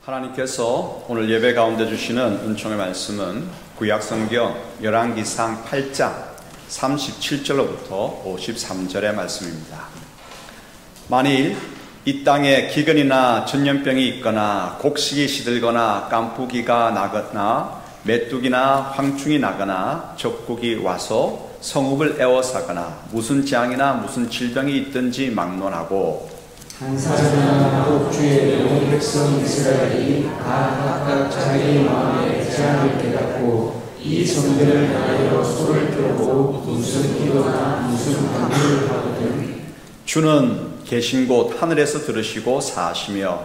하나님께서 오늘 예배 가운데 주시는 은총의 말씀은 구약성경 열왕기상 8장 37절로부터 53절의 말씀입니다. 만일 이 땅에 기근이나 전염병이 있거나 곡식이 시들거나 깐풍기가 나거나 메뚜기나 황충이 나거나 적국이 와서 성읍을 에워싸거나 무슨 재앙이나 무슨 질병이 있든지 막론하고 한 사람이나 복주의 온 백성 이스라엘이 다 각각 자기 마음에 재앙을 깨닫고 이 성전을 향하여 손을 펴고 무슨 기도나 무슨 간구를 하거든 주는 계신 곳 하늘에서 들으시고 사하시며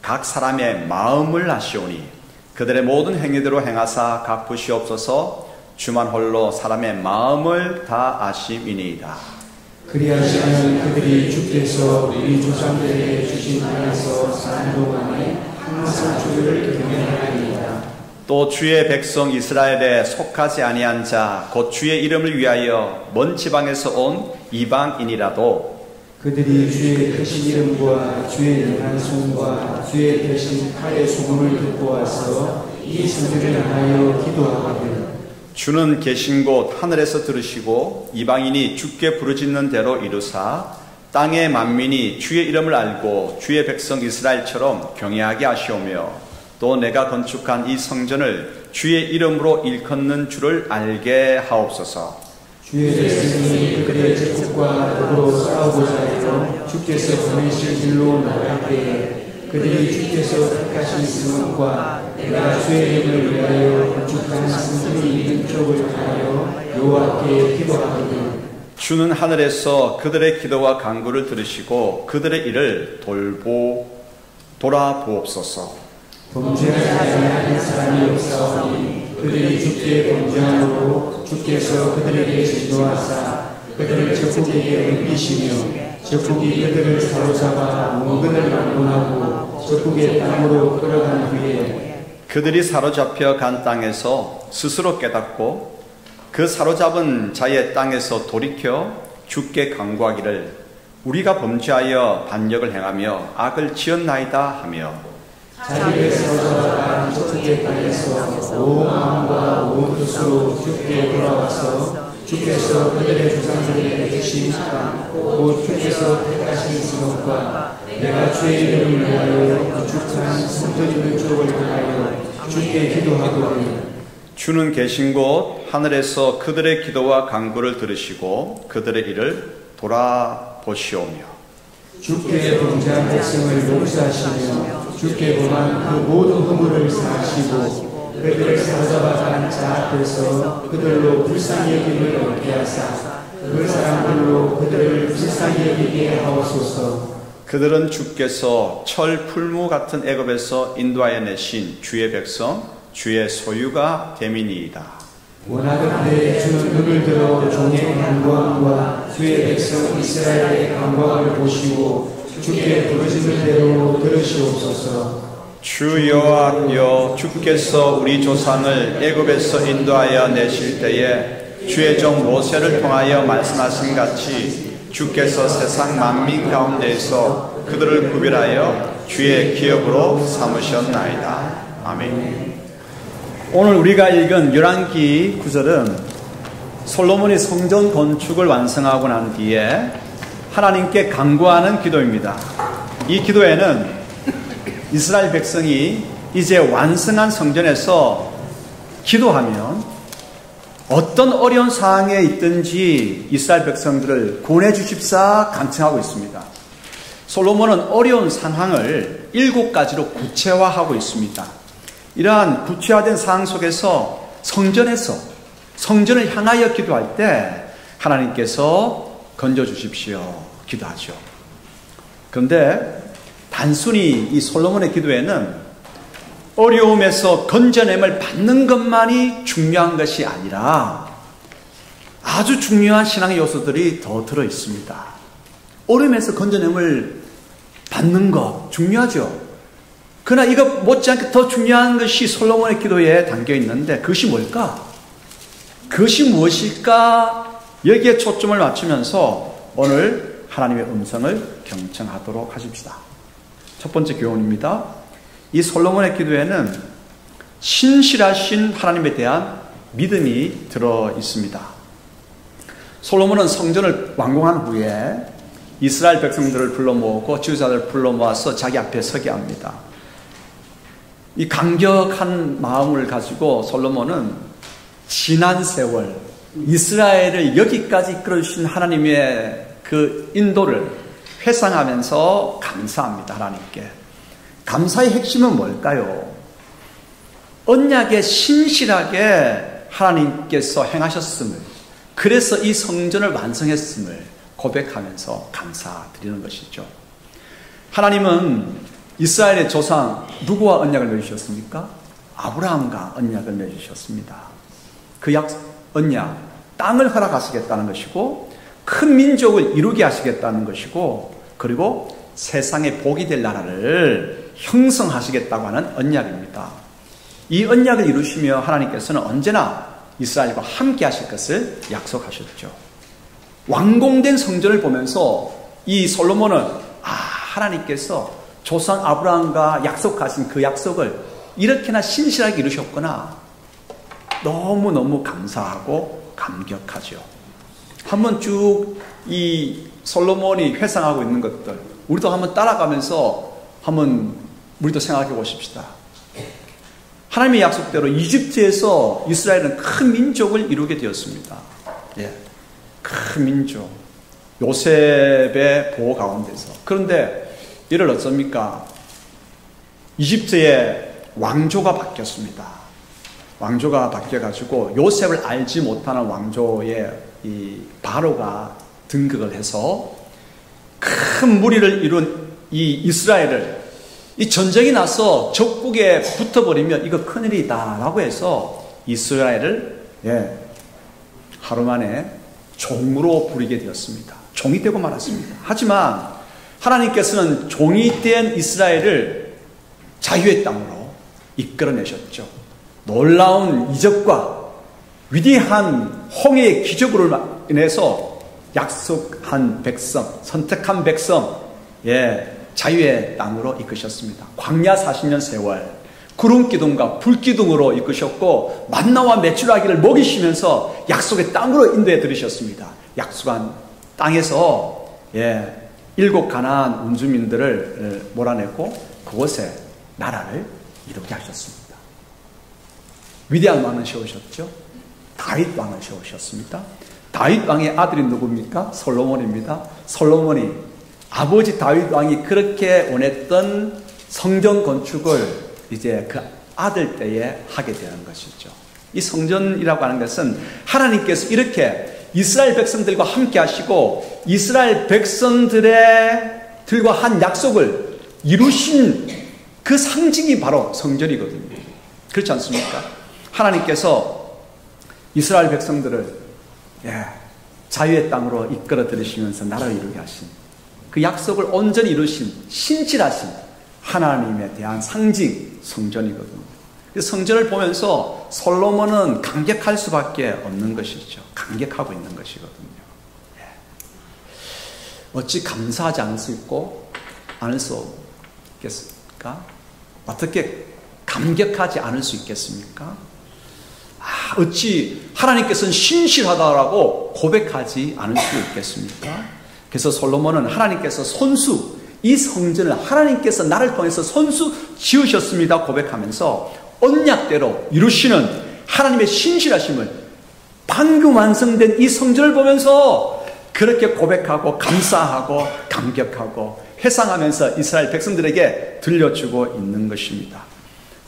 각 사람의 마음을 아시오니 그들의 모든 행위대로 행하사 갚으시옵소서. 주만 홀로 사람의 마음을 다 아심이니이다. 그리하시면 그들이 주께서 우리 조상들에게 주신 땅에서 사는 동안에 항상 주를 경외하리이다. 또 주의 백성 이스라엘에 속하지 아니한 자 곧 주의 이름을 위하여 먼 지방에서 온 이방인이라도 그들이 주의 크신 이름과 주의 능한 손과 주의 대신 칼의 소문을 듣고 와서 이 성전을 향하여 기도하거든 주는 계신 곳 하늘에서 들으시고 이방인이 주께 부르짖는 대로 이루사 땅의 만민이 주의 이름을 알고 주의 백성 이스라엘처럼 경외하게 하시오며 또 내가 건축한 이 성전을 주의 이름으로 일컫는 줄을 알게 하옵소서. 주의 백성이 그들의 제국과 더불어 싸우고자 해서 주께서 보내신 길로 나갈 때에 그들이 주께서 택하신 성읍과 내가 주의 이름을 위하여 건축한 성전이 있는 쪽을 향하여 여호와께 기도하거든 주는 하늘에서 그들의 기도와 간구를 들으시고 그들의 일을 돌아보옵소서. 범죄하지 아니한 사람이 없사오니 그들이 주께 범죄함으로 주께서 그들에게 진노하사 그들을 적국에게 넘기시며 적국이 그들을 사로잡아 몽근을 막론하고 적국의 땅으로 끌어간 후에 그들이 사로잡혀 간 땅에서 스스로 깨닫고 그 사로잡은 자의 땅에서 돌이켜 주께 간구하기를 우리가 범죄하여 반역을 행하며 악을 지었나이다 하며 자기를 사로잡아 적국의 땅에서 온 마음과 온 뜻으로 주께 돌아와서 주께서 그들의 조상들에게 주신 땅, 곧 주께서 택하신 성읍과 내가 주의 이름을 위하여 건축한 성전 있는 쪽을 향하여 주께 기도하거든 주는 계신 곳 하늘에서 그들의 기도와 간구를 들으시고 그들의 일을 돌아보시오며 주께 범죄한 백성을 용서하시며 주께 범한 그 모든 허물을 사하시고 그들을 사로잡아 간 자 앞에서 그들로 불쌍히 여김을 얻게 하사 그 사람들로 그들을 불쌍히 여기게 하옵소서. 그들은 주께서 철 풀무 같은 애굽에서 인도하여 내신 주의 백성 주의 소유가 됨이니이다. 원하건대 주는 눈을 들어 종의 간구함과 주의 백성 이스라엘의 간구함을 보시고 주께 부르짖는 대로 들으시옵소서. 주 여호와여 주께서 우리 조상을 애굽에서 인도하여 내실 때에 주의 종 모세를 통하여 말씀하신 같이 주께서 세상 만민 가운데에서 그들을 구별하여 주의 기업으로 삼으셨나이다. 아멘. 오늘 우리가 읽은 열왕기 9절은 솔로몬이 성전 건축을 완성하고 난 뒤에 하나님께 간구하는 기도입니다. 이 기도에는 이스라엘 백성이 이제 완성한 성전에서 기도하면 어떤 어려운 상황에 있든지 이스라엘 백성들을 구원해 주십사 간청하고 있습니다. 솔로몬은 어려운 상황을 7가지로 구체화하고 있습니다. 이러한 구체화된 상황 속에서 성전을 향하여 기도할 때 하나님께서 건져 주십시오 기도하죠. 그런데 단순히 이 솔로몬의 기도에는 어려움에서 건져냄을 받는 것만이 중요한 것이 아니라 아주 중요한 신앙의 요소들이 더 들어 있습니다. 어려움에서 건져냄을 받는 것 중요하죠. 그러나 이거 못지않게 더 중요한 것이 솔로몬의 기도에 담겨 있는데 그것이 뭘까? 그것이 무엇일까? 여기에 초점을 맞추면서 오늘 하나님의 음성을 경청하도록 하십시다. 첫 번째 교훈입니다. 이 솔로몬의 기도에는 신실하신 하나님에 대한 믿음이 들어 있습니다. 솔로몬은 성전을 완공한 후에 이스라엘 백성들을 불러 모으고 지도자들을 불러 모아서 자기 앞에 서게 합니다. 이 강력한 마음을 가지고 솔로몬은 지난 세월 이스라엘을 여기까지 이끌어주신 하나님의 그 인도를 회상하면서 감사합니다. 하나님께. 감사의 핵심은 뭘까요? 언약에 신실하게 하나님께서 행하셨음을, 그래서 이 성전을 완성했음을 고백하면서 감사드리는 것이죠. 하나님은 이스라엘의 조상 누구와 언약을 맺으셨습니까? 아브라함과 언약을 맺으셨습니다. 그 언약, 땅을 허락하시겠다는 것이고 큰 민족을 이루게 하시겠다는 것이고, 그리고 세상에 복이 될 나라를 형성하시겠다고 하는 언약입니다. 이 언약을 이루시며 하나님께서는 언제나 이스라엘과 함께 하실 것을 약속하셨죠. 완공된 성전을 보면서 이 솔로몬은 하나님께서 조상 아브라함과 약속하신 그 약속을 이렇게나 신실하게 이루셨구나, 너무너무 감사하고 감격하죠. 한번 쭉 이 솔로몬이 회상하고 있는 것들 우리도 한번 따라가면서 한번 우리도 생각해 보십시다. 하나님의 약속대로 이집트에서 이스라엘은 큰 민족을 이루게 되었습니다. 큰 민족, 요셉의 보호 가운데서. 그런데 이를 어쩝니까? 이집트의 왕조가 바뀌었습니다. 왕조가 바뀌어가지고 요셉을 알지 못하는 왕조의 이 바로가 등극을 해서 큰 무리를 이룬 이 이스라엘을, 이 전쟁이 나서 적국에 붙어버리면 이거 큰일이다 라고 해서 이스라엘을 하루 만에 종으로 부리게 되었습니다. 종이 되고 말았습니다. 하지만 하나님께서는 종이 된 이스라엘을 자유의 땅으로 이끌어내셨죠. 놀라운 이적과 위대한 홍해의 기적으로 인해서 약속한 백성, 선택한 백성, 자유의 땅으로 이끄셨습니다. 광야 40년 세월 구름기둥과 불기둥으로 이끄셨고 만나와 메추라기를 먹이시면서 약속의 땅으로 인도해 들으셨습니다. 약속한 땅에서 7 가나안 원주민들을 몰아내고 그곳에 나라를 이루게 하셨습니다. 위대한 왕을 세우셨죠. 다윗 왕을 세우셨습니다. 다윗 왕의 아들이 누굽니까? 솔로몬입니다. 솔로몬이 아버지 다윗 왕이 그렇게 원했던 성전 건축을 이제 그 아들 때에 하게 되는 것이죠. 이 성전이라고 하는 것은 하나님께서 이렇게 이스라엘 백성들과 함께 하시고 이스라엘 백성들과 한 약속을 이루신 그 상징이 바로 성전이거든요. 그렇지 않습니까? 하나님께서 이스라엘 백성들을 자유의 땅으로 이끌어 들이시면서 나라를 이루게 하신 그 약속을 온전히 이루신 신실하신 하나님에 대한 상징 성전이거든요. 성전을 보면서 솔로몬은 감격할 수밖에 없는 것이죠. 감격하고 있는 것이거든요. 어찌 감사하지 않을 수 있고 않을 수 있겠습니까? 어떻게 감격하지 않을 수 있겠습니까? 어찌 하나님께서는 신실하다라고 고백하지 않을 수 있겠습니까? 그래서 솔로몬은 하나님께서 손수, 이 성전을 하나님께서 나를 통해서 손수 지으셨습니다 고백하면서 언약대로 이루시는 하나님의 신실하심을, 방금 완성된 이 성전을 보면서 그렇게 고백하고 감사하고 감격하고 회상하면서 이스라엘 백성들에게 들려주고 있는 것입니다.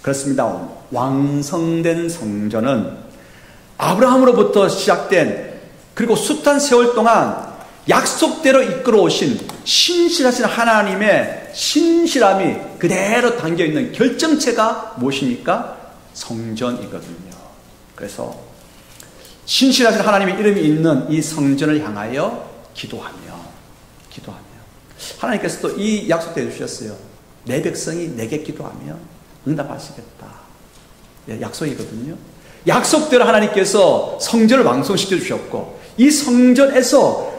그렇습니다. 완성된 성전은 아브라함으로부터 시작된, 그리고 숱한 세월 동안 약속대로 이끌어오신 신실하신 하나님의 신실함이 그대로 담겨있는 결정체가 무엇입니까? 성전이거든요. 그래서 신실하신 하나님의 이름이 있는 이 성전을 향하여 기도하며 하나님께서 또 이 약속도 해주셨어요. 내 백성이 내게 기도하며 응답하시겠다. 약속이거든요. 약속대로 하나님께서 성전을 완성시켜 주셨고, 이 성전에서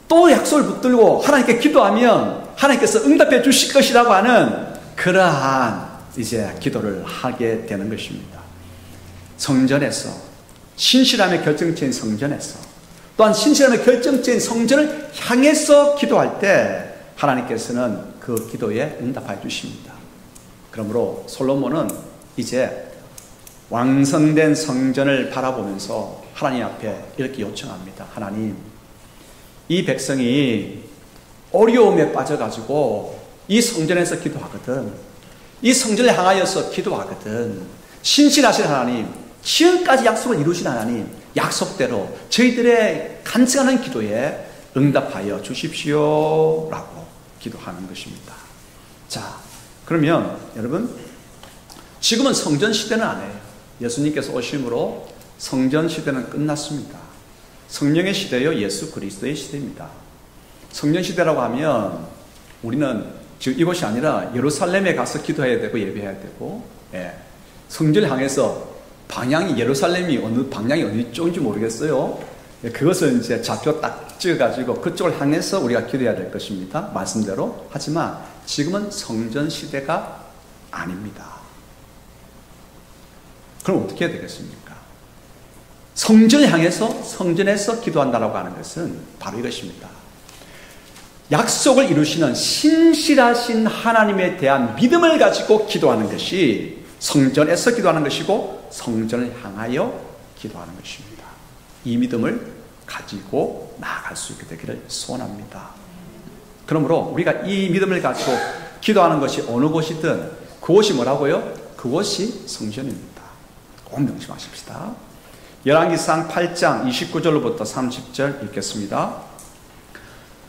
또 약속을 붙들고 하나님께 기도하면 하나님께서 응답해 주실 것이라고 하는 그러한 이제 기도를 하게 되는 것입니다. 성전에서, 신실함의 결정체인 성전에서, 또한 신실함의 결정체인 성전을 향해서 기도할 때 하나님께서는 그 기도에 응답하여 주십니다. 그러므로 솔로몬은 이제 완성된 성전을 바라보면서 하나님 앞에 이렇게 요청합니다. 하나님, 이 백성이 어려움에 빠져가지고 이 성전에서 기도하거든, 이 성전을 향하여서 기도하거든, 신실하신 하나님, 지금까지 약속을 이루신 하나님, 약속대로 저희들의 간증하는 기도에 응답하여 주십시오 라고 기도하는 것입니다. 자, 그러면 여러분, 지금은 성전 시대는 아니에요. 예수님께서 오심으로 성전 시대는 끝났습니다. 성령의 시대요, 예수 그리스도의 시대입니다. 성전 시대라고 하면 우리는 지금 이곳이 아니라 예루살렘에 가서 기도해야 되고 예배해야 되고, 성전을 향해서 방향이, 예루살렘이 어느 방향이 어느 쪽인지 모르겠어요. 그것을 이제 좌표 딱 찍어가지고 그쪽을 향해서 우리가 기도해야 될 것입니다. 말씀대로. 하지만 지금은 성전 시대가 아닙니다. 그럼 어떻게 해야 되겠습니까? 성전을 향해서, 성전에서 기도한다라고 하는 것은 바로 이것입니다. 약속을 이루시는 신실하신 하나님에 대한 믿음을 가지고 기도하는 것이 성전에서 기도하는 것이고 성전을 향하여 기도하는 것입니다. 이 믿음을 가지고 나아갈 수 있게 되기를 소원합니다. 그러므로 우리가 이 믿음을 가지고 기도하는 것이 어느 곳이든 그곳이 뭐라고요? 그곳이 성전입니다. 꼭 명심하십시다. 열왕기상 8장 29절로부터 30절 읽겠습니다.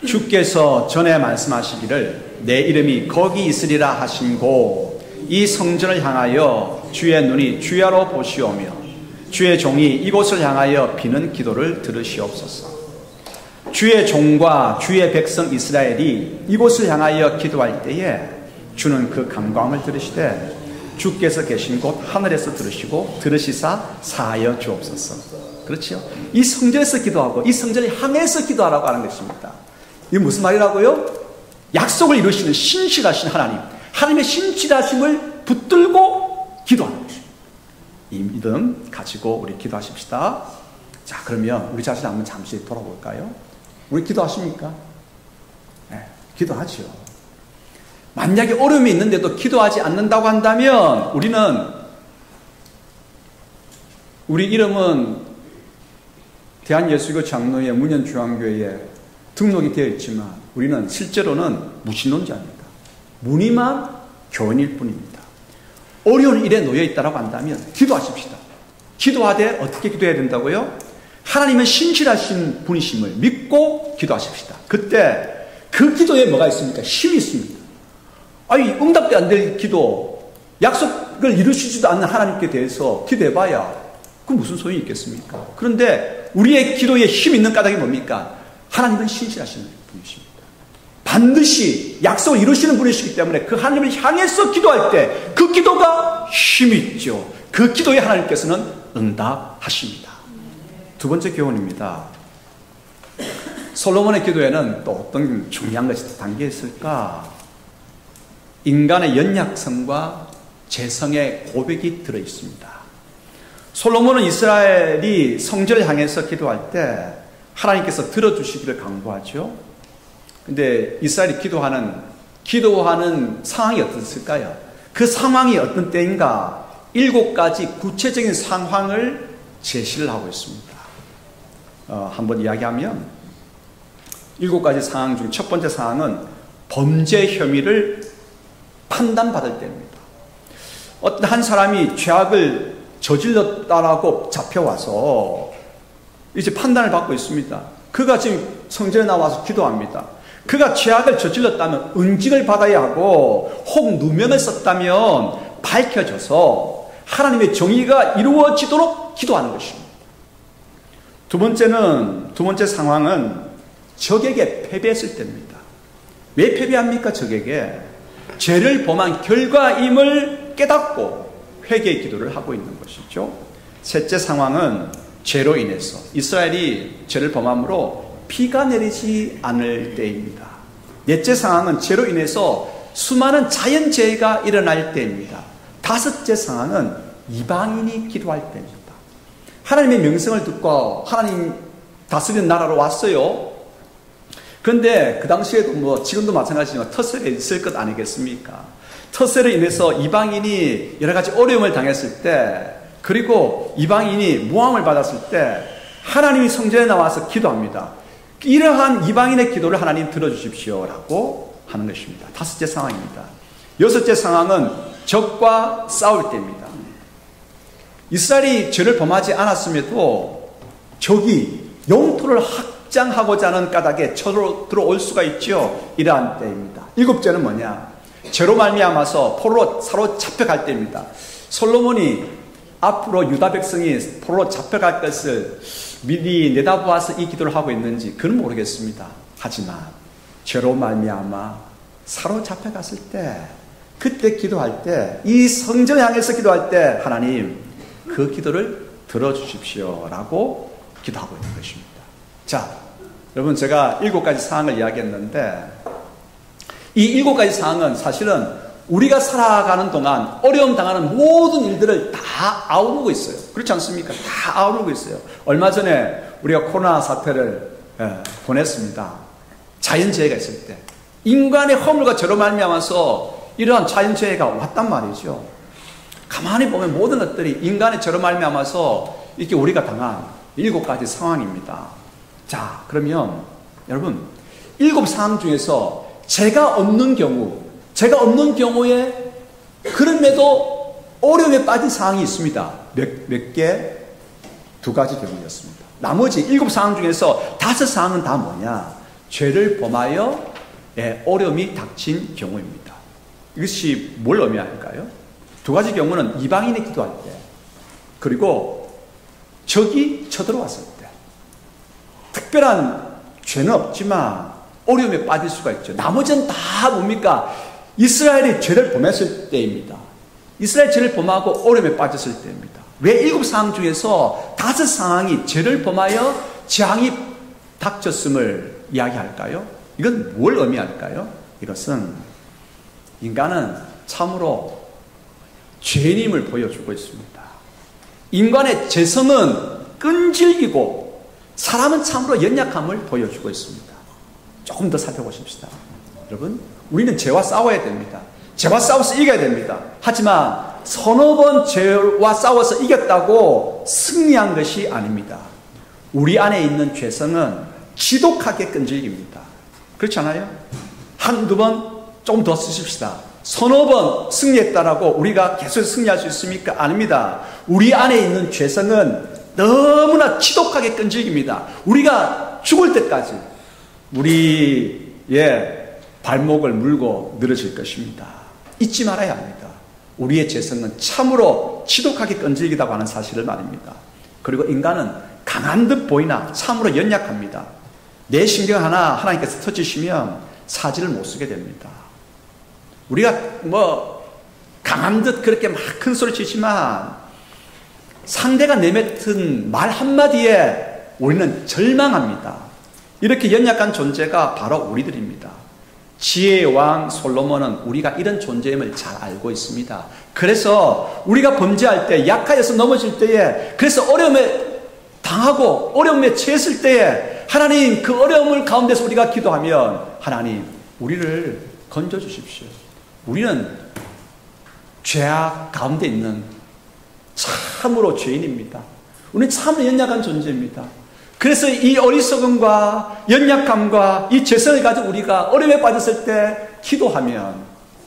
주께서 전에 말씀하시기를 내 이름이 거기 있으리라 하신 곳 이 성전을 향하여 주의 눈이 주야로 보시오며 주의 종이 이곳을 향하여 비는 기도를 들으시옵소서. 주의 종과 주의 백성 이스라엘이 이곳을 향하여 기도할 때에 주는 그 간구함을 들으시되 주께서 계신 곳 하늘에서 들으시고 들으시사 사하여 주옵소서. 그렇죠? 이 성전에서 기도하고 이 성전을 향해서 기도하라고 하는 것입니다. 이게 무슨 말이라고요? 약속을 이루시는 신실하신 하나님, 하나님의 신실하심을 붙들고 기도하는 것입니다. 이 믿음 가지고 우리 기도하십시다. 자, 그러면 우리 자신 한번 잠시 돌아볼까요? 우리 기도하십니까? 네, 기도하죠. 만약에 어려움이 있는데도 기도하지 않는다고 한다면 우리 이름은 대한예수교 장로회 문현중앙교회에 등록이 되어 있지만 우리는 실제로는 무신론자입니다. 무늬만 교인일 뿐입니다. 어려운 일에 놓여 있다고 한다면 기도하십시다. 기도하되 어떻게 기도해야 된다고요? 하나님은 신실하신 분이심을 믿고 기도하십시다. 그때 그 기도에 뭐가 있습니까? 힘이 있습니다. 아니, 응답도 안 될 기도, 약속을 이루시지도 않는 하나님께 대해서 기도해봐야 그 무슨 소용이 있겠습니까? 그런데 우리의 기도에 힘 있는 까닭이 뭡니까? 하나님은 신실하신 분이십니다. 반드시 약속을 이루시는 분이시기 때문에 그 하나님을 향해서 기도할 때 그 기도가 힘이 있죠. 그 기도에 하나님께서는 응답하십니다. 두 번째 교훈입니다. 솔로몬의 기도에는 또 어떤 중요한 것이 담겨 있을까? 인간의 연약성과 재성의 고백이 들어 있습니다. 솔로몬은 이스라엘이 성전을 향해서 기도할 때 하나님께서 들어주시기를 간구하죠. 근데 이스라엘이 기도하는 상황이 어땠을까요? 그 상황이 어떤 때인가? 7가지 구체적인 상황을 제시를 하고 있습니다. 한번 이야기하면 7가지 상황 중 첫 번째 상황은 범죄 혐의를 판단받을 때입니다. 어떤 한 사람이 죄악을 저질렀다라고 잡혀와서 이제 판단을 받고 있습니다. 그가 지금 성전에 나와서 기도합니다. 그가 죄악을 저질렀다면 은직을 받아야 하고 혹 누명을 썼다면 밝혀져서 하나님의 정의가 이루어지도록 기도하는 것입니다. 두 번째 상황은 적에게 패배했을 때입니다. 왜 패배합니까? 적에게 죄를 범한 결과임을 깨닫고 회개의 기도를 하고 있는 것이죠. 셋째 상황은 죄로 인해서 이스라엘이 죄를 범함으로 비가 내리지 않을 때입니다. 넷째 상황은 죄로 인해서 수많은 자연재해가 일어날 때입니다. 다섯째 상황은 이방인이 기도할 때입니다. 하나님의 명성을 듣고 하나님 다스리는 나라로 왔어요. 그런데 그 당시에도 뭐 지금도 마찬가지지만 터세가 있을 것 아니겠습니까? 터세로 인해서 이방인이 여러 가지 어려움을 당했을 때, 그리고 이방인이 모함을 받았을 때 하나님이 성전에 나와서 기도합니다. 이러한 이방인의 기도를 하나님 들어주십시오라고 하는 것입니다. 다섯째 상황입니다. 여섯째 상황은 적과 싸울 때입니다. 이스라엘이 죄를 범하지 않았음에도 적이 영토를 확장하고자 하는 까닭에 쳐들어 들어올 수가 있죠. 이러한 때입니다. 일곱째는 뭐냐? 죄로 말미암아서 포로로 사로잡혀갈 때입니다. 솔로몬이 앞으로 유다 백성이 포로로 잡혀갈 것을 미리 내다보아서 이 기도를 하고 있는지 그는 모르겠습니다. 하지만 죄로 말미암아 사로잡혀갔을 때, 그때 기도할 때, 이 성전 향해서 기도할 때 하나님 그 기도를 들어주십시오라고 기도하고 있는 것입니다. 자, 여러분, 제가 7가지 사항을 이야기했는데 이 7가지 사항은 사실은 우리가 살아가는 동안 어려움 당하는 모든 일들을 다 아우르고 있어요. 그렇지 않습니까? 다 아우르고 있어요. 얼마 전에 우리가 코로나 사태를 보냈습니다. 자연재해가 있을 때 인간의 허물과 죄로 말미암아서 이러한 자연재해가 왔단 말이죠. 가만히 보면 모든 것들이 인간의 죄로 말미암아서 이렇게 우리가 당한 7가지 상황입니다. 자, 그러면 여러분 7 상황 중에서 죄가 없는 경우에 그럼에도 어려움에 빠진 상황이 있습니다. 몇 개? 2가지 경우였습니다. 나머지 7 상황 중에서 5 상황은 다 뭐냐? 죄를 범하여 어려움이 닥친 경우입니다. 이것이 뭘 의미할까요? 2가지 경우는 이방인이 기도할 때, 그리고 적이 쳐들어왔을 때. 특별한 죄는 없지만 어려움에 빠질 수가 있죠. 나머지는 다 뭡니까? 이스라엘이 죄를 범했을 때입니다. 이스라엘 죄를 범하고 어려움에 빠졌을 때입니다. 왜 7 상황 중에서 5 상황이 죄를 범하여 재앙이 닥쳤음을 이야기할까요? 이건 뭘 의미할까요? 이것은 인간은 참으로 죄인임을 보여주고 있습니다. 인간의 죄성은 끈질기고 사람은 참으로 연약함을 보여주고 있습니다. 조금 더 살펴보십시다. 여러분, 우리는 죄와 싸워야 됩니다. 죄와 싸워서 이겨야 됩니다. 하지만 서너 번 죄와 싸워서 이겼다고 승리한 것이 아닙니다. 우리 안에 있는 죄성은 지독하게 끈질깁니다. 그렇지 않아요? 한두 번 조금 더 쓰십시다. 서너 번 승리했다라고 우리가 계속 승리할 수 있습니까? 아닙니다. 우리 안에 있는 죄성은 너무나 지독하게 끈질깁니다. 우리가 죽을 때까지 우리의 발목을 물고 늘어질 것입니다. 잊지 말아야 합니다. 우리의 죄성은 참으로 지독하게 끈질기다고 하는 사실을 말입니다. 그리고 인간은 강한 듯 보이나 참으로 연약합니다. 내 신경 하나 하나님께서 터지시면 사지를 못 쓰게 됩니다. 우리가 강한 듯 그렇게 막 큰 소리 치지만 상대가 내뱉은 말 한마디에 우리는 절망합니다. 이렇게 연약한 존재가 바로 우리들입니다. 지혜의 왕 솔로몬은 우리가 이런 존재임을 잘 알고 있습니다. 그래서 우리가 범죄할 때, 약하여서 넘어질 때에, 그래서 어려움에 당하고 어려움에 처했을 때에 하나님 그 어려움을 가운데서 우리가 기도하면 하나님 우리를 건져주십시오. 우리는 죄악 가운데 있는 참으로 죄인입니다. 우리는 참으로 연약한 존재입니다. 그래서 이 어리석음과 연약함과 이 죄성을 가지고 우리가 어려움에 빠졌을 때 기도하면,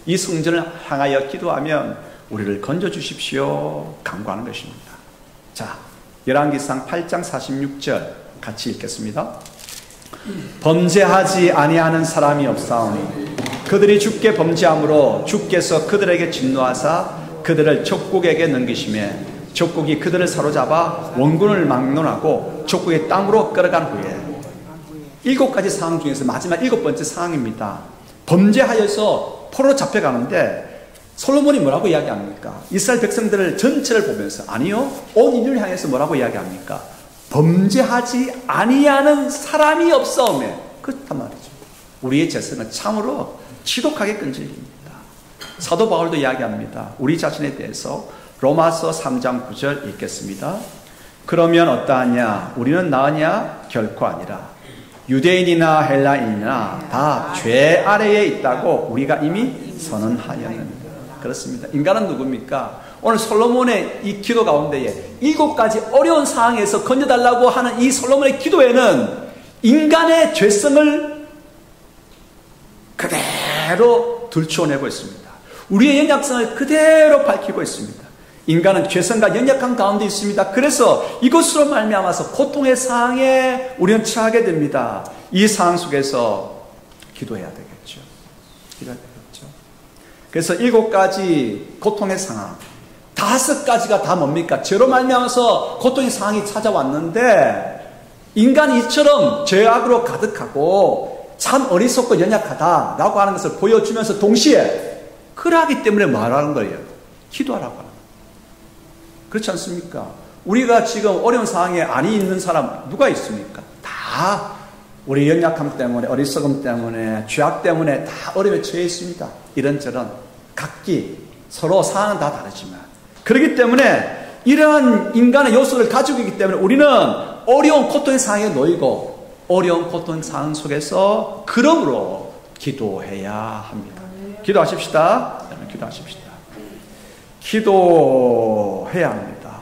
이 성전을 향하여 기도하면 우리를 건져주십시오 간구하는 것입니다. 자, 열왕기상 8장 46절 같이 읽겠습니다. 범죄하지 아니하는 사람이 없사오니 그들이 주께 범죄함으로 주께서 그들에게 진노하사 그들을 족국에게 넘기시매 족국이 그들을 사로잡아 원군을 막론하고 족국의 땅으로 끌어간 후에 7가지 상황 중에서 마지막 7번째 상황입니다. 범죄하여서 포로로 잡혀가는데 솔로몬이 뭐라고 이야기합니까? 이스라엘 백성들을 전체를 보면서, 아니요, 온 인류를 향해서 뭐라고 이야기합니까? 범죄하지 아니하는 사람이 없사오매. 그렇단 말이죠. 우리의 죄성은 참으로 지독하게 끈질깁니다. 사도 바울도 이야기합니다. 우리 자신에 대해서 로마서 3장 9절 읽겠습니다. 그러면 어떠하냐? 우리는 나으냐? 결코 아니라. 유대인이나 헬라인이나 다 죄 아래에 있다고 우리가 이미 선언하였느니라. 그렇습니다. 인간은 누굽니까? 오늘 솔로몬의 이 기도 가운데에 7가지 어려운 상황에서 건져달라고 하는 이 솔로몬의 기도에는 인간의 죄성을 그대로 들추어내고 있습니다. 우리의 연약성을 그대로 밝히고 있습니다. 인간은 죄성과 연약한 가운데 있습니다. 그래서 이것으로 말미암아서 고통의 상황에 우리는 처하게 됩니다. 이 상황 속에서 기도해야 되겠죠. 기도해야 되겠죠. 그래서 7가지 고통의 상황, 5가지가 다 뭡니까? 죄로 말미암아서 고통의 상황이 찾아왔는데 인간이 이처럼 죄악으로 가득하고 참 어리석고 연약하다라고 하는 것을 보여주면서 동시에 그러하기 때문에 말하는 거예요. 기도하라고 하는 거예요. 그렇지 않습니까? 우리가 지금 어려운 상황에 안이 있는 사람 누가 있습니까? 다 우리 연약함 때문에, 어리석음 때문에, 죄악 때문에 다 어려움에 처해 있습니다. 이런저런 각기 서로 상황은 다 다르지만 그렇기 때문에 이러한 인간의 요소를 가지고 있기 때문에 우리는 어려운 고통의 상황에 놓이고 어려운 고통의 상황 속에서 그러므로 기도해야 합니다. 기도하십시다. 기도하십시다. 기도해야 합니다.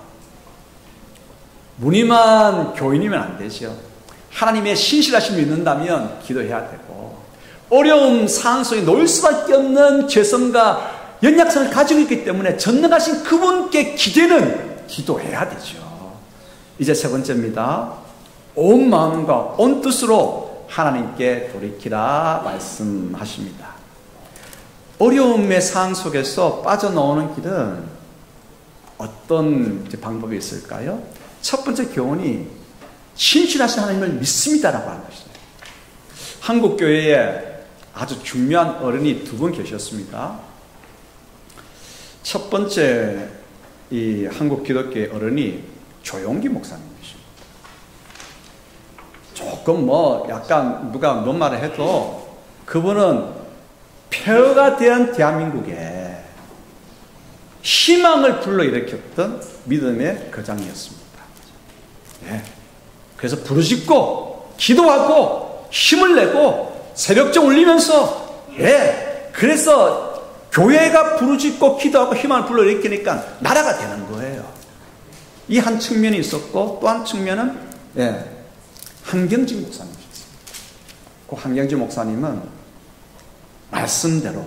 무늬만 교인이면 안 되죠. 하나님의 신실하심을 믿는다면 기도해야 되고 어려운 상황 속에 놓일 수밖에 없는 죄성과 연약성을 가지고 있기 때문에 전능하신 그분께 기대는 기도해야 되죠. 이제 세 번째입니다. 온 마음과 온 뜻으로 하나님께 돌이키라 말씀하십니다. 어려움의 상황 속에서 빠져나오는 길은 어떤 방법이 있을까요? 첫 번째 교훈이 신실하신 하나님을 믿습니다라고 하는 것입니다. 한국교회에 아주 중요한 어른이 2분 계셨습니다. 첫 번째 이 한국 기독교의 어른이 조용기 목사님이십니다. 조금 약간 누가 뭔 말을 해도 그분은 폐허가 된 대한민국에 희망을 불러일으켰던 믿음의 거장이었습니다. 네. 그래서 부르짖고 기도하고 힘을 내고 새벽정 울리면서 그래서 교회가 부르짖고 기도하고 희망을 불러일으키니까 나라가 되는 거예요. 이 한 측면이 있었고 또 한 측면은 한경진 목사님이셨습니다. 그 한경진 목사님은 말씀대로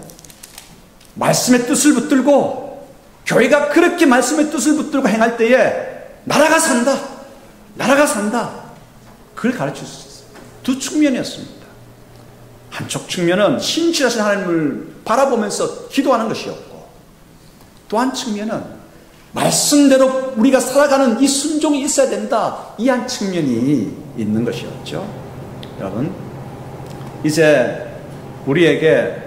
말씀의 뜻을 붙들고 교회가 그렇게 말씀의 뜻을 붙들고 행할 때에 나라가 산다. 나라가 산다. 그걸 가르칠 수 있어요. 2 측면이었습니다. 한쪽 측면은 신실하신 하나님을 바라보면서 기도하는 것이었고 또 한 측면은 말씀대로 우리가 살아가는 이 순종이 있어야 된다. 이 한 측면이 있는 것이었죠. 여러분 이제 우리에게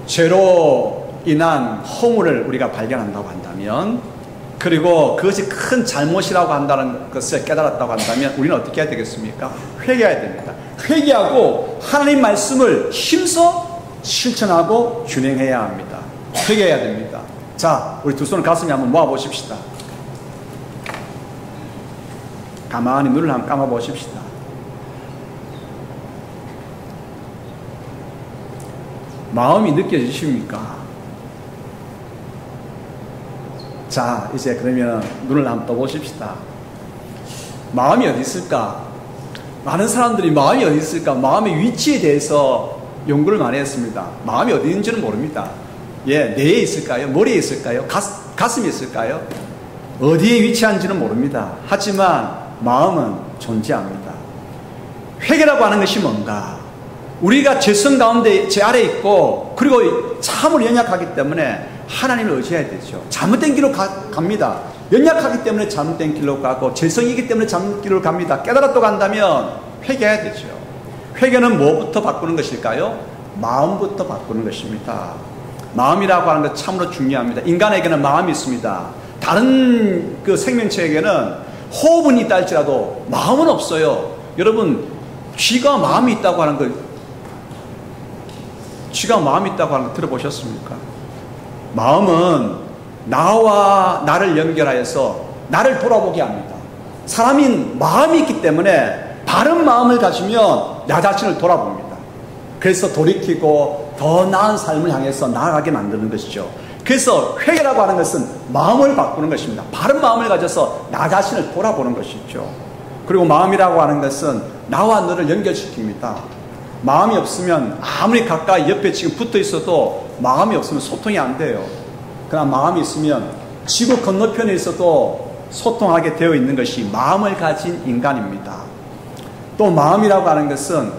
죄로 인한 허물을 우리가 발견한다고 한다면 그리고 그것이 큰 잘못이라고 한다는 것을 깨달았다고 한다면 우리는 어떻게 해야 되겠습니까? 회개해야 됩니다. 회개하고 하나님 말씀을 힘써 실천하고 준행해야 합니다. 회개해야 됩니다. 자, 우리 2 손을 가슴에 한번 모아 보십시다. 가만히 눈을 한번 감아 보십시다. 마음이 느껴지십니까? 자, 이제 그러면 눈을 한번 떠보십시다. 마음이 어디 있을까? 많은 사람들이 마음이 어디 있을까? 마음의 위치에 대해서 연구를 많이 했습니다. 마음이 어디 있는지는 모릅니다. 뇌에 있을까요? 머리에 있을까요? 가슴에 있을까요? 어디에 위치한지는 모릅니다. 하지만 마음은 존재합니다. 회개라고 하는 것이 뭔가? 우리가 죄성 가운데 죄 아래 있고 그리고 참으로 연약하기 때문에 하나님을 의지해야 되죠. 잘못된 길로 갑니다. 연약하기 때문에 잘못된 길로 가고 죄성이기 때문에 잘못된 길로 갑니다. 깨달았다고 간다면 회개해야 되죠. 회개는 뭐부터 바꾸는 것일까요? 마음부터 바꾸는 것입니다. 마음이라고 하는 것 참으로 중요합니다. 인간에게는 마음이 있습니다. 다른 그 생명체에게는 호흡은 있다 할지라도 마음은 없어요. 여러분 귀가 마음이 있다고 하는 걸 쥐가 마음이 있다고 하는 거 들어보셨습니까? 마음은 나와 나를 연결하여서 나를 돌아보게 합니다. 사람인 마음이 있기 때문에 바른 마음을 가지면 나 자신을 돌아봅니다. 그래서 돌이키고 더 나은 삶을 향해서 나아가게 만드는 것이죠. 그래서 회개라고 하는 것은 마음을 바꾸는 것입니다. 바른 마음을 가져서 나 자신을 돌아보는 것이죠. 그리고 마음이라고 하는 것은 나와 너를 연결시킵니다. 마음이 없으면 아무리 가까이 옆에 지금 붙어 있어도 마음이 없으면 소통이 안 돼요. 그러나 마음이 있으면 지구 건너편에 있어도 소통하게 되어 있는 것이 마음을 가진 인간입니다. 또 마음이라고 하는 것은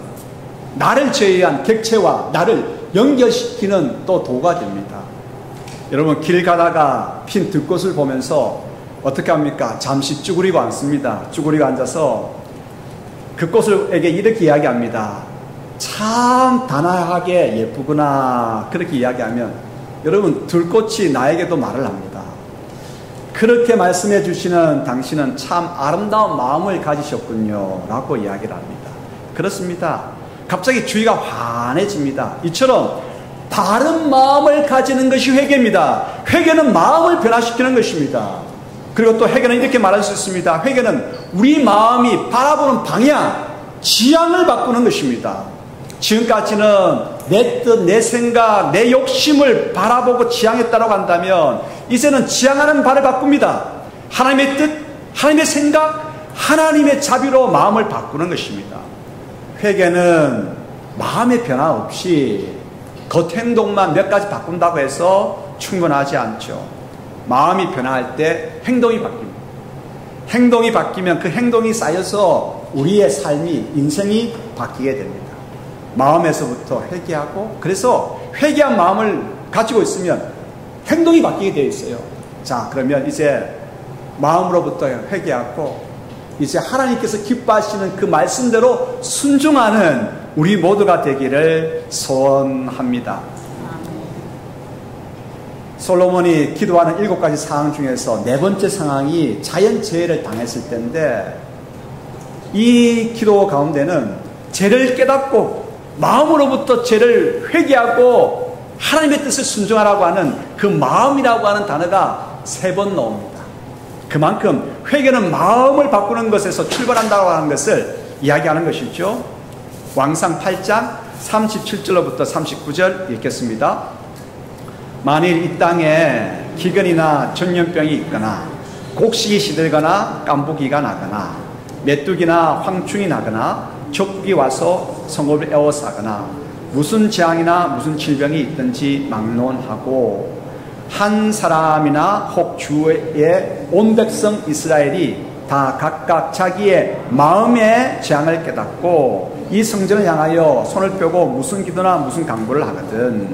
나를 제외한 객체와 나를 연결시키는 또 도구가 됩니다. 여러분 길 가다가 핀 들꽃을 보면서 어떻게 합니까? 잠시 쭈그리고 앉습니다. 쭈그리고 앉아서 그 꽃에게 이렇게 이야기합니다. 참 단아하게 예쁘구나. 그렇게 이야기하면 여러분 들꽃이 나에게도 말을 합니다. 그렇게 말씀해 주시는 당신은 참 아름다운 마음을 가지셨군요 라고 이야기를 합니다. 그렇습니다. 갑자기 주위가 환해집니다. 이처럼 바른 마음을 가지는 것이 회개입니다. 회개는 마음을 변화시키는 것입니다. 그리고 또 회개는 이렇게 말할 수 있습니다. 회개는 우리 마음이 바라보는 방향, 지향을 바꾸는 것입니다. 지금까지는 내 뜻, 내 생각, 내 욕심을 바라보고 지향했다고 한다면 이제는 지향하는 바를 바꿉니다. 하나님의 뜻, 하나님의 생각, 하나님의 자비로 마음을 바꾸는 것입니다. 회개는 마음의 변화 없이 겉 행동만 몇 가지 바꾼다고 해서 충분하지 않죠. 마음이 변화할 때 행동이 바뀝니다. 행동이 바뀌면 그 행동이 쌓여서 우리의 삶이, 인생이 바뀌게 됩니다. 마음에서부터 회개하고, 그래서 회개한 마음을 가지고 있으면 행동이 바뀌게 되어 있어요. 자, 그러면 이제 마음으로부터 회개하고 이제 하나님께서 기뻐하시는 그 말씀대로 순종하는 우리 모두가 되기를 소원합니다. 솔로몬이 기도하는 7가지 상황 중에서 4번째 상황이 자연재해를 당했을 때인데, 이 기도 가운데는 죄를 깨닫고 마음으로부터 죄를 회개하고 하나님의 뜻을 순종하라고 하는 그 마음이라고 하는 단어가 3번 나옵니다. 그만큼 회개는 마음을 바꾸는 것에서 출발한다고 하는 것을 이야기하는 것이죠. 왕상 8장 37절로부터 39절 읽겠습니다. 만일 이 땅에 기근이나 전염병이 있거나 곡식이 시들거나 깐부기가 나거나 메뚜기나 황충이 나거나 적국이 와서 성읍을 에워싸거나 무슨 재앙이나 무슨 질병이 있든지 막론하고 한 사람이나 혹 주의 온 백성 이스라엘이 다 각각 자기의 마음의 재앙을 깨닫고 이 성전을 향하여 손을 펴고 무슨 기도나 무슨 강구를 하거든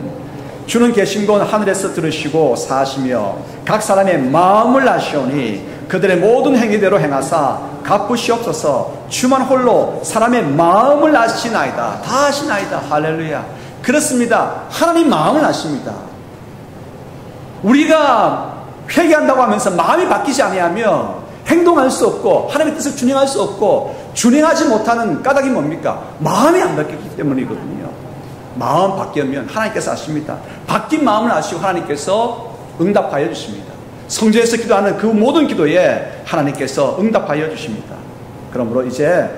주는 계신 곳 하늘에서 들으시고 사시며 각 사람의 마음을 아시오니 그들의 모든 행위대로 행하사 갚으시옵소서. 주만 홀로 사람의 마음을 아시나이다. 다 아시나이다. 할렐루야. 그렇습니다. 하나님 마음을 아십니다. 우리가 회개한다고 하면서 마음이 바뀌지 아니하면 행동할 수 없고 하나님의 뜻을 준행할 수 없고 준행하지 못하는 까닭이 뭡니까? 마음이 안 바뀌기 때문이거든요. 마음 바뀌면 하나님께서 아십니다. 바뀐 마음을 아시고 하나님께서 응답하여 주십니다. 성전에서 기도하는 그 모든 기도에 하나님께서 응답하여 주십니다. 그러므로 이제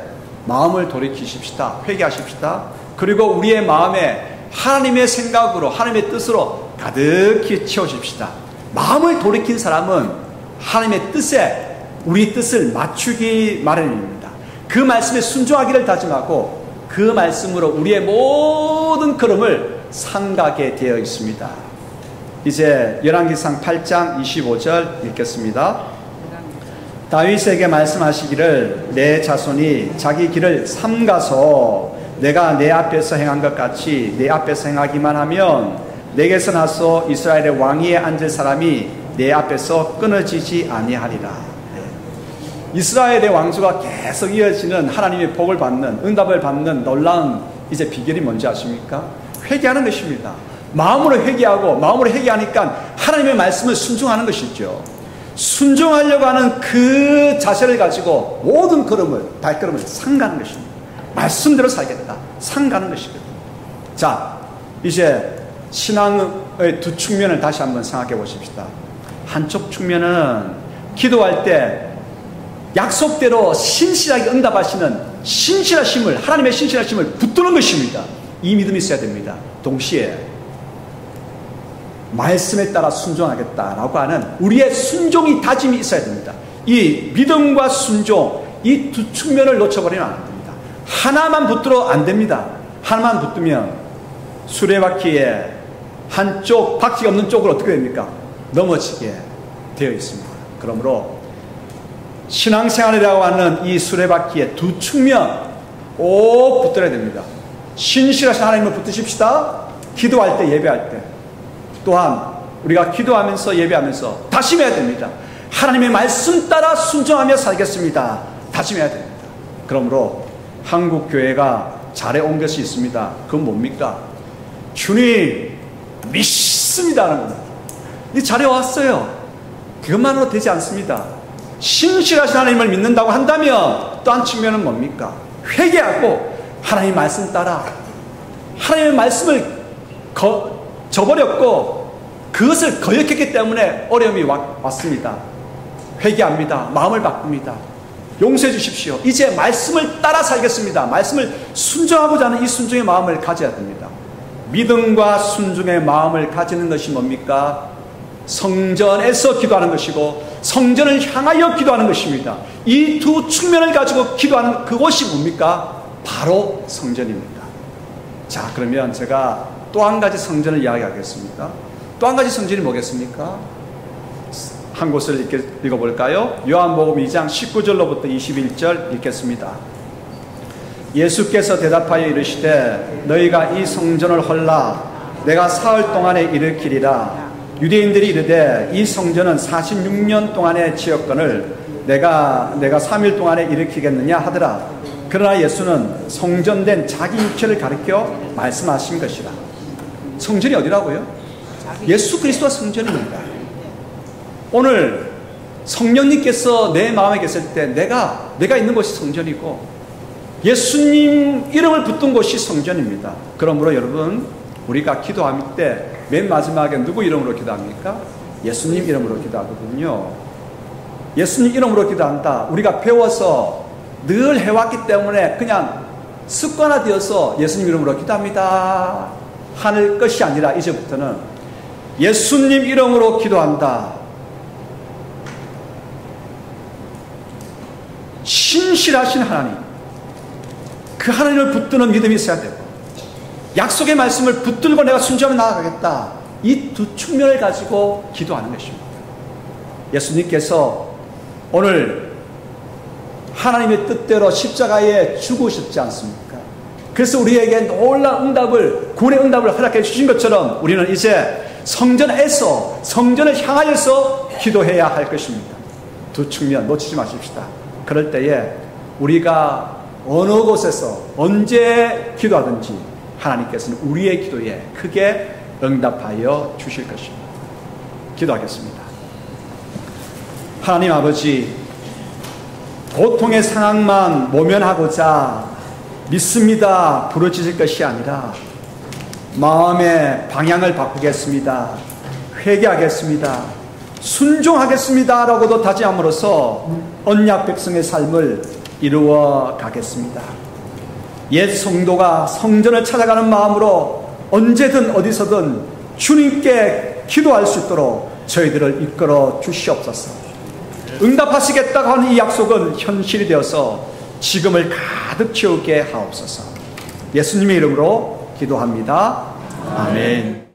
마음을 돌이키십시다. 회개하십시다. 그리고 우리의 마음에 하나님의 생각으로 하나님의 뜻으로 가득히 채우십시다. 마음을 돌이킨 사람은 하나님의 뜻에 우리 뜻을 맞추기 마련입니다. 그 말씀에 순종하기를 다짐하고 그 말씀으로 우리의 모든 걸음을 삼가게 되어 있습니다. 이제 열왕기상 8장 25절 읽겠습니다. 다윗에게 말씀하시기를 내 자손이 자기 길을 삼가서 내가 내 앞에서 행한 것 같이 내 앞에서 행하기만 하면 내게서 나서 이스라엘의 왕위에 앉을 사람이 내 앞에서 끊어지지 아니하리라. 이스라엘의 왕조가 계속 이어지는 하나님의 복을 받는, 응답을 받는 놀라운 이제 비결이 뭔지 아십니까? 회개하는 것입니다. 마음으로 회개하고 마음으로 회개하니까 하나님의 말씀을 순종하는 것이죠. 순종하려고 하는 그 자세를 가지고 모든 걸음을, 발걸음을 삼가는 것입니다. 말씀대로 살겠다. 삼가는 것이거든요. 자, 이제 신앙의 두 측면을 다시 한번 생각해 보십시다. 한쪽 측면은 기도할 때 약속대로 신실하게 응답하시는 신실하심을, 하나님의 신실하심을 붙드는 것입니다. 이 믿음이 있어야 됩니다. 동시에 말씀에 따라 순종하겠다라고 하는 우리의 순종이, 다짐이 있어야 됩니다. 이 믿음과 순종, 이 두 측면을 놓쳐버리면 안 됩니다. 하나만 붙들어 안 됩니다. 하나만 붙들면 수레바퀴에 한쪽 바퀴가 없는 쪽으로 어떻게 됩니까? 넘어지게 되어 있습니다. 그러므로 신앙생활이라고 하는 이 수레바퀴의 두 측면 꼭 붙들어야 됩니다. 신실하신 하나님을 붙드십시다. 기도할 때, 예배할 때. 또한 우리가 기도하면서 예배하면서 다짐해야 됩니다. 하나님의 말씀 따라 순종하며 살겠습니다. 다짐해야 됩니다. 그러므로 한국 교회가 잘해온 것이 있습니다. 그건 뭡니까? 주님 믿습니다는 겁니다. 이 잘해왔어요. 그것만으로 되지 않습니다. 신실하신 하나님을 믿는다고 한다면 또 한 측면은 뭡니까? 회개하고 하나님의 말씀 따라 하나님의 말씀을 저버렸고 그것을 거역했기 때문에 어려움이 왔습니다. 회개합니다. 마음을 바꿉니다. 용서해 주십시오. 이제 말씀을 따라 살겠습니다. 말씀을 순종하고자 하는 이 순종의 마음을 가져야 됩니다. 믿음과 순종의 마음을 가지는 것이 뭡니까? 성전에서 기도하는 것이고 성전을 향하여 기도하는 것입니다. 이 두 측면을 가지고 기도하는 그곳이 뭡니까? 바로 성전입니다. 자, 그러면 제가 또 한 가지 성전을 이야기하겠습니다. 또 한 가지 성전이 뭐겠습니까? 한 곳을 읽어볼까요? 요한복음 2장 19절로부터 21절 읽겠습니다. 예수께서 대답하여 이르시되 너희가 이 성전을 헐라 내가 사흘 동안에 일으키리라. 유대인들이 이르되 이 성전은 46년 동안의 지었건을 내가 3일 동안에 일으키겠느냐 하더라. 그러나 예수는 성전된 자기 육체를 가리켜 말씀하신 것이라. 성전이 어디라고요? 예수 그리스도가 성전입니다. 오늘 성령님께서 내 마음에 계실 때 내가 있는 곳이 성전이고 예수님 이름을 붙든 곳이 성전입니다. 그러므로 여러분 우리가 기도할 때 맨 마지막에 누구 이름으로 기도합니까? 예수님 이름으로 기도하거든요. 예수님 이름으로 기도한다. 우리가 배워서 늘 해왔기 때문에 그냥 습관화되어서 예수님 이름으로 기도합니다 하는 것이 아니라 이제부터는 예수님 이름으로 기도한다. 신실하신 하나님, 그 하나님을 붙드는 믿음이 있어야 되고 약속의 말씀을 붙들고 내가 순종하며 나아가겠다. 이 두 측면을 가지고 기도하는 것입니다. 예수님께서 오늘 하나님의 뜻대로 십자가에 죽으셨지 않습니까? 그래서 우리에게 놀라운 응답을, 구원의 응답을 허락해 주신 것처럼 우리는 이제 성전에서, 성전을 향하여서 기도해야 할 것입니다. 두 측면 놓치지 마십시다. 그럴 때에 우리가 어느 곳에서 언제 기도하든지 하나님께서는 우리의 기도에 크게 응답하여 주실 것입니다. 기도하겠습니다. 하나님 아버지, 고통의 상황만 모면하고자 믿습니다 부르짖을 것이 아니라 마음의 방향을 바꾸겠습니다. 회개하겠습니다. 순종하겠습니다 라고도 다짐함으로써 언약 백성의 삶을 이루어 가겠습니다. 옛 성도가 성전을 찾아가는 마음으로 언제든 어디서든 주님께 기도할 수 있도록 저희들을 이끌어 주시옵소서. 응답하시겠다고 하는 이 약속은 현실이 되어서 지금을 가득 채우게 하옵소서. 예수님의 이름으로 기도합니다. 아멘.